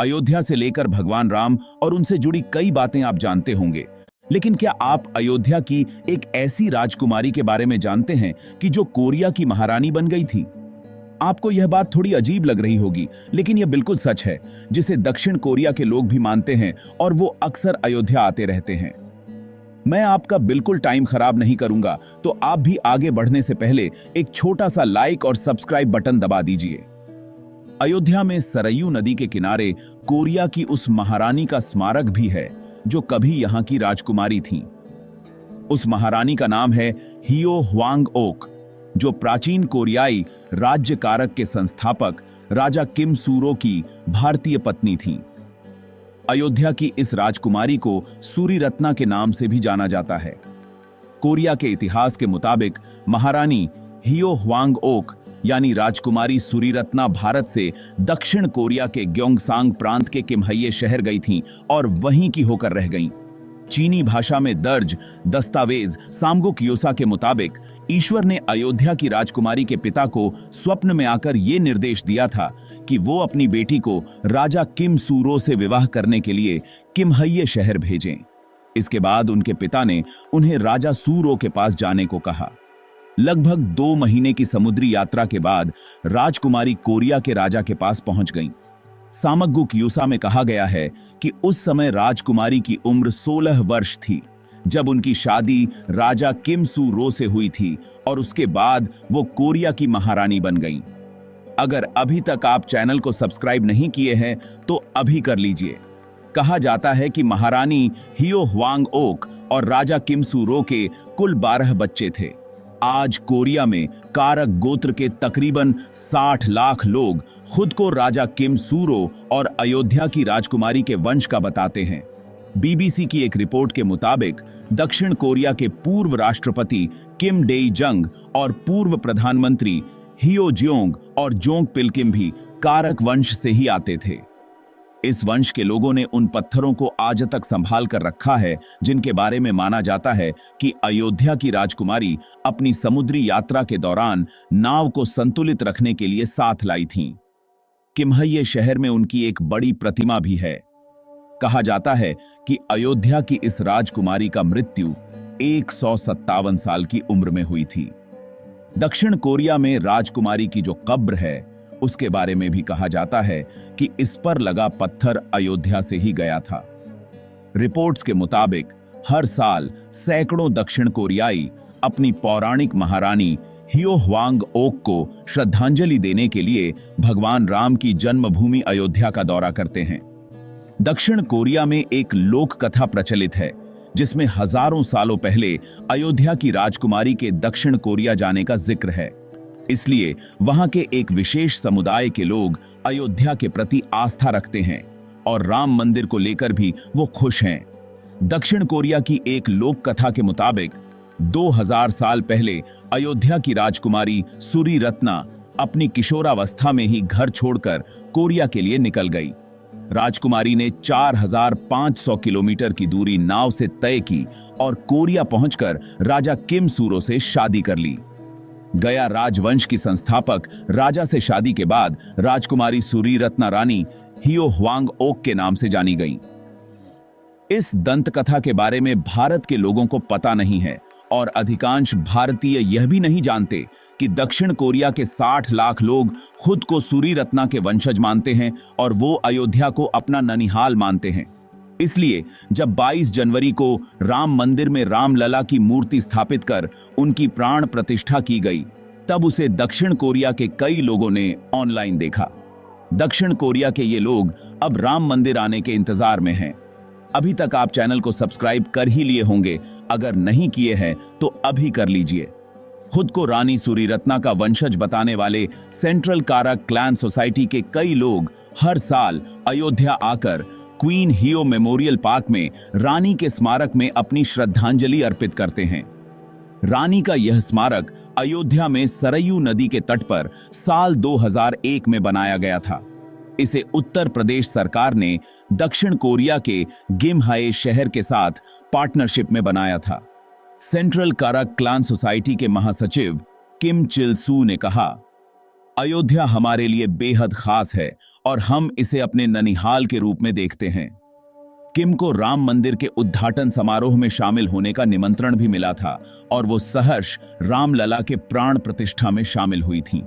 अयोध्या से लेकर भगवान राम और उनसे जुड़ी कई बातें आप जानते होंगे, लेकिन क्या आप अयोध्या की एक ऐसी राजकुमारी के बारे में जानते हैं कि जो कोरिया की महारानी बन गई थी? आपको यह बात थोड़ी अजीब लग रही होगी, लेकिन यह बिल्कुल सच है, जिसे दक्षिण कोरिया के लोग भी मानते हैं और वो अक्सर अयोध्या आते रहते हैं। मैं आपका बिल्कुल टाइम खराब नहीं करूंगा, तो आप भी आगे बढ़ने से पहले एक छोटा सा लाइक और सब्सक्राइब बटन दबा दीजिए। अयोध्या में सरयू नदी के किनारे कोरिया की उस महारानी का स्मारक भी है जो कभी यहां की राजकुमारी थीं। उस महारानी का नाम है हियो ह्वांग ओक, जो प्राचीन कोरियाई राज्य कारक के संस्थापक राजा किम सूरो की भारतीय पत्नी थीं। अयोध्या की इस राजकुमारी को सूरी रत्ना के नाम से भी जाना जाता है। कोरिया के इतिहास के मुताबिक महारानी हियो ह्वांग ओक यानी राजकुमारी सूरीरत्ना भारत से दक्षिण कोरिया के ग्योंगसांग प्रांत के किम्हैये शहर गई थीं और वहीं की होकर रह गईं। चीनी भाषा में दर्ज दस्तावेज सामगुक योसा के मुताबिक ईश्वर ने अयोध्या की राजकुमारी के पिता को स्वप्न में आकर ये निर्देश दिया था कि वो अपनी बेटी को राजा किम सूरो से विवाह करने के लिए किम्हैये शहर भेजें। इसके बाद उनके पिता ने उन्हें राजा सूरो के पास जाने को कहा। लगभग 2 महीने की समुद्री यात्रा के बाद राजकुमारी कोरिया के राजा के पास पहुंच गईं। सामगुक यूसा में कहा गया है कि उस समय राजकुमारी की उम्र 16 वर्ष थी जब उनकी शादी राजा किम सू रो से हुई थी और उसके बाद वो कोरिया की महारानी बन गईं। अगर अभी तक आप चैनल को सब्सक्राइब नहीं किए हैं तो अभी कर लीजिए। कहा जाता है कि महारानी हियो ह्वांग ओक और राजा किम सू रो के कुल 12 बच्चे थे। आज कोरिया में कारक गोत्र के तकरीबन 60 लाख लोग खुद को राजा किम सूरो और अयोध्या की राजकुमारी के वंश का बताते हैं। बीबीसी की एक रिपोर्ट के मुताबिक दक्षिण कोरिया के पूर्व राष्ट्रपति किम डेई जंग और पूर्व प्रधानमंत्री हियो जियोंग और जोंग पिल किम भी कारक वंश से ही आते थे। इस वंश के लोगों ने उन पत्थरों को आज तक संभाल कर रखा है जिनके बारे में माना जाता है कि अयोध्या की राजकुमारी अपनी समुद्री यात्रा के दौरान नाव को संतुलित रखने के लिए साथ लाई थीं। किम्हैये शहर में उनकी एक बड़ी प्रतिमा भी है। कहा जाता है कि अयोध्या की इस राजकुमारी का मृत्यु 157 साल की उम्र में हुई थी। दक्षिण कोरिया में राजकुमारी की जो कब्र है उसके बारे में भी कहा जाता है कि इस पर लगा पत्थर अयोध्या से ही गया था। रिपोर्ट्स के मुताबिक हर साल सैकड़ों दक्षिण कोरियाई अपनी पौराणिक महारानी हियो ह्वांग ओक को श्रद्धांजलि देने के लिए भगवान राम की जन्मभूमि अयोध्या का दौरा करते हैं। दक्षिण कोरिया में एक लोक कथा प्रचलित है जिसमें हजारों सालों पहले अयोध्या की राजकुमारी के दक्षिण कोरिया जाने का जिक्र है। इसलिए वहां के एक विशेष समुदाय के लोग अयोध्या के प्रति आस्था रखते हैं और राम मंदिर को लेकर भी वो खुश हैं। दक्षिण कोरिया की एक लोक कथा के मुताबिक 2000 साल पहले अयोध्या की राजकुमारी सूरी रत्ना अपनी किशोरावस्था में ही घर छोड़कर कोरिया के लिए निकल गई। राजकुमारी ने 4500 किलोमीटर की दूरी नाव से तय की और कोरिया पहुंचकर राजा किम सूरो से शादी कर ली। गया राजवंश की संस्थापक राजा से शादी के बाद राजकुमारी सूरी रत्ना रानी हियो ह्वांग ओक के नाम से जानी गई। इस दंत कथा के बारे में भारत के लोगों को पता नहीं है और अधिकांश भारतीय यह भी नहीं जानते कि दक्षिण कोरिया के 60 लाख लोग खुद को सूरी रत्ना के वंशज मानते हैं और वो अयोध्या को अपना ननिहाल मानते हैं। इसलिए जब 22 जनवरी को राम मंदिर में रामलला की मूर्ति स्थापित कर उनकी प्राण प्रतिष्ठा की गई, तब उसे दक्षिण कोरिया के कई लोगों ने ऑनलाइन देखा। दक्षिण कोरिया के ये लोग अब राम मंदिर आने के इंतजार में हैं। अभी तक आप चैनल को सब्सक्राइब कर ही लिए होंगे, अगर नहीं किए हैं तो अभी कर लीजिए। खुद को रानी सूरीरत्ना का वंशज बताने वाले सेंट्रल कारक क्लैन सोसाइटी के कई लोग हर साल अयोध्या आकर क्वीन हियो मेमोरियल पार्क में रानी के स्मारक में अपनी श्रद्धांजलि अर्पित करते हैं। रानी का यह स्मारक अयोध्या में सरयू नदी के तट पर साल 2001 में बनाया गया था। इसे उत्तर प्रदेश सरकार ने दक्षिण कोरिया के गिम्हाए शहर के साथ पार्टनरशिप में बनाया था। सेंट्रल कारक क्लान सोसाइटी के महासचिव किम चिल सू ने कहा, अयोध्या हमारे लिए बेहद खास है और हम इसे अपने ननिहाल के रूप में देखते हैं। किम को राम मंदिर के उद्घाटन समारोह में शामिल होने का निमंत्रण भी मिला था और वो सहर्ष रामलला के प्राण प्रतिष्ठा में शामिल हुई थीं।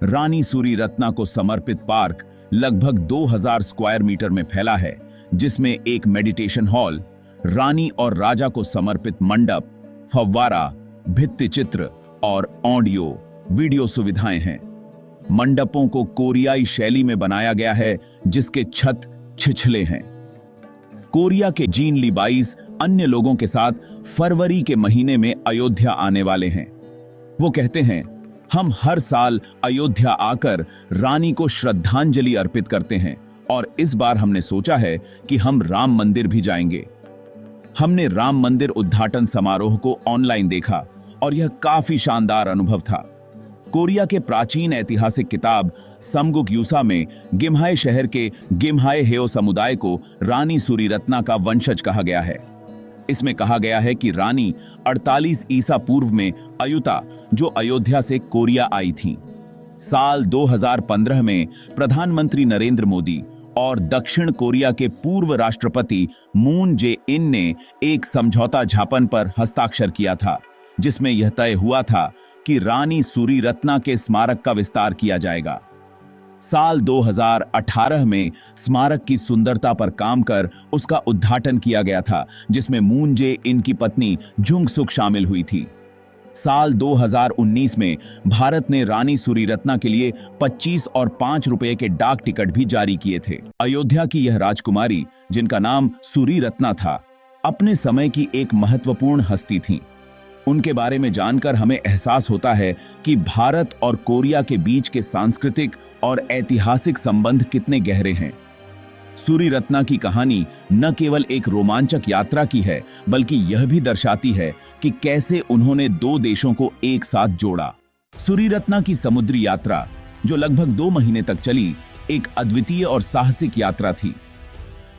रानी सूरी रत्ना को समर्पित पार्क लगभग 2000 स्क्वायर मीटर में फैला है, जिसमें एक मेडिटेशन हॉल, रानी और राजा को समर्पित मंडप, फव्वारा, भित्ति चित्र और ऑडियो वीडियो सुविधाएं हैं। मंडपों को कोरियाई शैली में बनाया गया है, जिसके छत छिछले हैं। कोरिया के जीन लीबाइस अन्य लोगों के साथ फरवरी के महीने में अयोध्या आने वाले हैं। वो कहते हैं, हम हर साल अयोध्या आकर रानी को श्रद्धांजलि अर्पित करते हैं और इस बार हमने सोचा है कि हम राम मंदिर भी जाएंगे। हमने राम मंदिर उद्घाटन समारोह को ऑनलाइन देखा और यह काफी शानदार अनुभव था। कोरिया के प्राचीन ऐतिहासिक किताब समगुक यूसा में गिम्हाए शहर के गिम्हाए हेओ समुदाय को रानी सूरीरत्ना का वंशज कहा गया है। इसमें कहा गया है कि रानी 48 ईसा पूर्व में अयुता, जो अयोध्या से कोरिया आई थीं। साल 2015 में प्रधानमंत्री नरेंद्र मोदी और दक्षिण कोरिया के पूर्व राष्ट्रपति मून जे इन ने एक समझौता ज्ञापन पर हस्ताक्षर किया था, जिसमें यह तय हुआ था कि रानी सूरीरत्ना के स्मारक का विस्तार किया जाएगा। साल 2018 में स्मारक की सुंदरता पर काम कर उसका उद्घाटन किया गया था, जिसमें मून जे इन की पत्नी जुंगसुक शामिल हुई थी। साल 2019 में भारत ने रानी सूरीरत्ना के लिए 25 और 5 रुपए के डाक टिकट भी जारी किए थे। अयोध्या की यह राजकुमारी, जिनका नाम सूरीरत्ना था, अपने समय की एक महत्वपूर्ण हस्ती थी। उनके बारे में जानकर हमें एहसास होता है कि भारत और कोरिया के बीच के सांस्कृतिक और ऐतिहासिक संबंध कितने गहरे हैं। सूरीरत्ना की कहानी न केवल एक रोमांचक यात्रा की है, बल्कि यह भी दर्शाती है कि कैसे उन्होंने दो देशों को एक साथ जोड़ा। सूरीरत्ना की समुद्री यात्रा, जो लगभग 2 महीने तक चली, एक अद्वितीय और साहसिक यात्रा थी।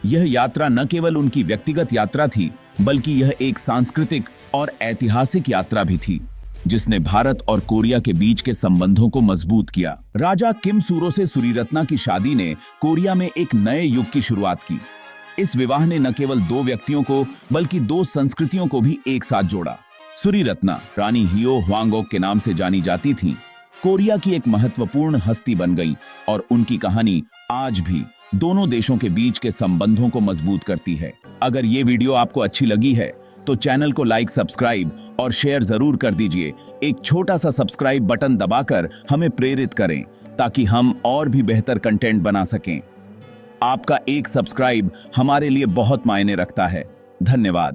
यह यात्रा न केवल उनकी व्यक्तिगत यात्रा थी, बल्कि यह एक सांस्कृतिक और ऐतिहासिक यात्रा भी थी, जिसने भारत और कोरिया के बीच के संबंधों को मजबूत किया। राजा किम सूरो से सूरीरत्ना की शादी ने कोरिया में एक नए युग की शुरुआत की। इस विवाह ने न केवल 2 व्यक्तियों को, बल्कि 2 संस्कृतियों को भी एक साथ जोड़ा। सूरीरत्ना रानी हियो ह्वांगोक के नाम से जानी जाती थीं, कोरिया की एक महत्वपूर्ण हस्ती बन गई और उनकी कहानी आज भी दोनों देशों के बीच के संबंधों को मजबूत करती है। अगर ये वीडियो आपको अच्छी लगी है तो चैनल को लाइक, सब्सक्राइब और शेयर जरूर कर दीजिए। एक छोटा सा सब्सक्राइब बटन दबाकर हमें प्रेरित करें, ताकि हम और भी बेहतर कंटेंट बना सकें। आपका एक सब्सक्राइब हमारे लिए बहुत मायने रखता है। धन्यवाद।